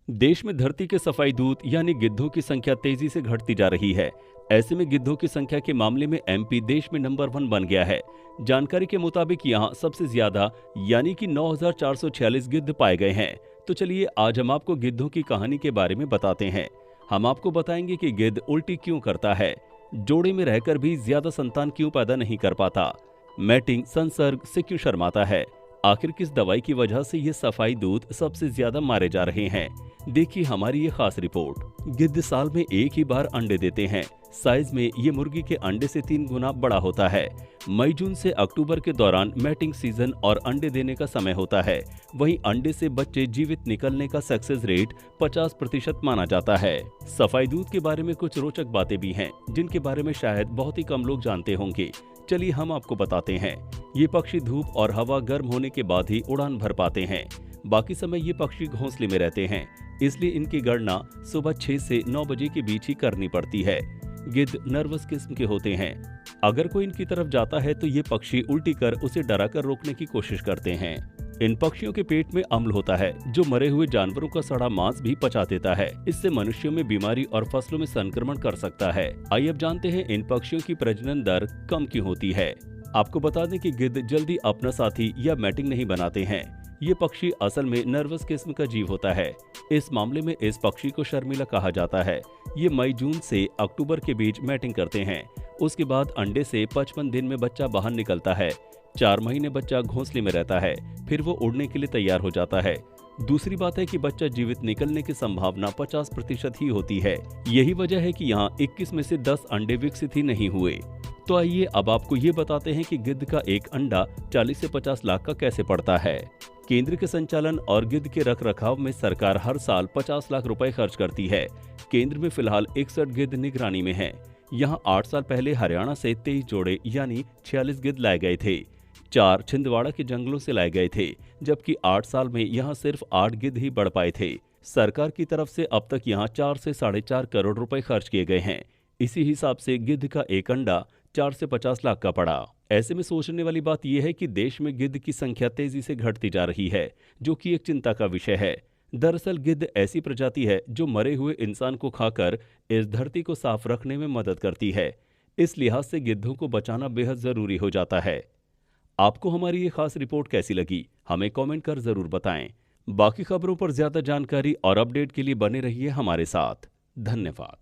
देश में धरती के सफाई दूत यानी गिद्धों की संख्या तेजी से घटती जा रही है। ऐसे में गिद्धों की संख्या के मामले में एमपी देश में नंबर 1 बन गया है। जानकारी के मुताबिक यहां सबसे ज्यादा यानी कि 9,446 गिद्ध पाए गए हैं। तो चलिए आज हम आपको गिद्धों की कहानी के बारे में बताते हैं। हम आपको बताएंगे कि गिद्ध उल्टी क्यों करता है, जोड़े में रहकर भी ज्यादा संतान क्यों पैदा नहीं कर पाता, मैटिंग संसर्ग से क्यों शर्माता है, आखिर किस दवाई की वजह से ये सफाई दूत सबसे ज्यादा मारे जा रहे हैं। देखिए हमारी ये खास रिपोर्ट। गिद्ध साल में एक ही बार अंडे देते हैं। साइज में ये मुर्गी के अंडे से 3 गुना बड़ा होता है। मई जून से अक्टूबर के दौरान मैटिंग सीजन और अंडे देने का समय होता है। वहीं अंडे से बच्चे जीवित निकलने का सक्सेस रेट 50% माना जाता है। सफाई दूत के बारे में कुछ रोचक बातें भी हैं, जिनके बारे में शायद बहुत ही कम लोग जानते होंगे। चलिए हम आपको बताते हैं। ये पक्षी धूप और हवा गर्म होने के बाद ही उड़ान भर पाते हैं। बाकी समय ये पक्षी घोंसले में रहते हैं, इसलिए इनकी गणना सुबह 6 से 9 बजे के बीच ही करनी पड़ती है। गिद्ध नर्वस किस्म के होते हैं। अगर कोई इनकी तरफ जाता है तो ये पक्षी उल्टी कर उसे डराकर रोकने की कोशिश करते हैं। इन पक्षियों के पेट में अम्ल होता है, जो मरे हुए जानवरों का सड़ा मांस भी पचा देता है। इससे मनुष्यों में बीमारी और फसलों में संक्रमण कर सकता है। आइए अब जानते हैं इन पक्षियों की प्रजनन दर कम क्यों होती है। आपको बता दें कि गिद्ध जल्दी अपना साथी या मैटिंग नहीं बनाते हैं। ये पक्षी असल में नर्वस किस्म का जीव होता है। इस मामले में इस पक्षी को शर्मीला कहा जाता है। ये मई जून से अक्टूबर के बीच मैटिंग करते हैं। उसके बाद अंडे से 55 दिन में बच्चा बाहर निकलता है। 4 महीने बच्चा घोंसले में रहता है, फिर वो उड़ने के लिए तैयार हो जाता है। दूसरी बात है कि बच्चा जीवित निकलने की संभावना 50% ही होती है। यही वजह है कि यहाँ 21 में से 10 अंडे विकसित ही नहीं हुए। तो आइए अब आपको ये बताते हैं कि गिद्ध का एक अंडा 40 से 50 लाख का कैसे पड़ता है। केंद्र के संचालन और गिद्ध के रखरखाव में सरकार हर साल 50 लाख रुपए खर्च करती है। केंद्र में फिलहाल 61 गिद्ध निगरानी में हैं। यहां 8 साल पहले हरियाणा से 23 जोड़े यानी 46 गिद्ध लाए गए थे। 4 छिंदवाड़ा के जंगलों से लाए गए थे, जबकि 8 साल में यहां सिर्फ 8 गिद्ध ही बढ़ पाए थे। सरकार की तरफ से अब तक यहां 4 से 4.5 करोड़ रुपए खर्च किए गए हैं। इसी हिसाब से गिद्ध का एक अंडा 4 से 50 लाख का पड़ा। ऐसे में सोचने वाली बात यह है कि देश में गिद्ध की संख्या तेजी से घटती जा रही है, जो कि एक चिंता का विषय है। दरअसल गिद्ध ऐसी प्रजाति है जो मरे हुए इंसान को खाकर इस धरती को साफ रखने में मदद करती है। इस लिहाज से गिद्धों को बचाना बेहद जरूरी हो जाता है। आपको हमारी ये खास रिपोर्ट कैसी लगी, हमें कमेंट कर जरूर बताएं। बाकी खबरों पर ज्यादा जानकारी और अपडेट के लिए बने रहिए हमारे साथ। धन्यवाद।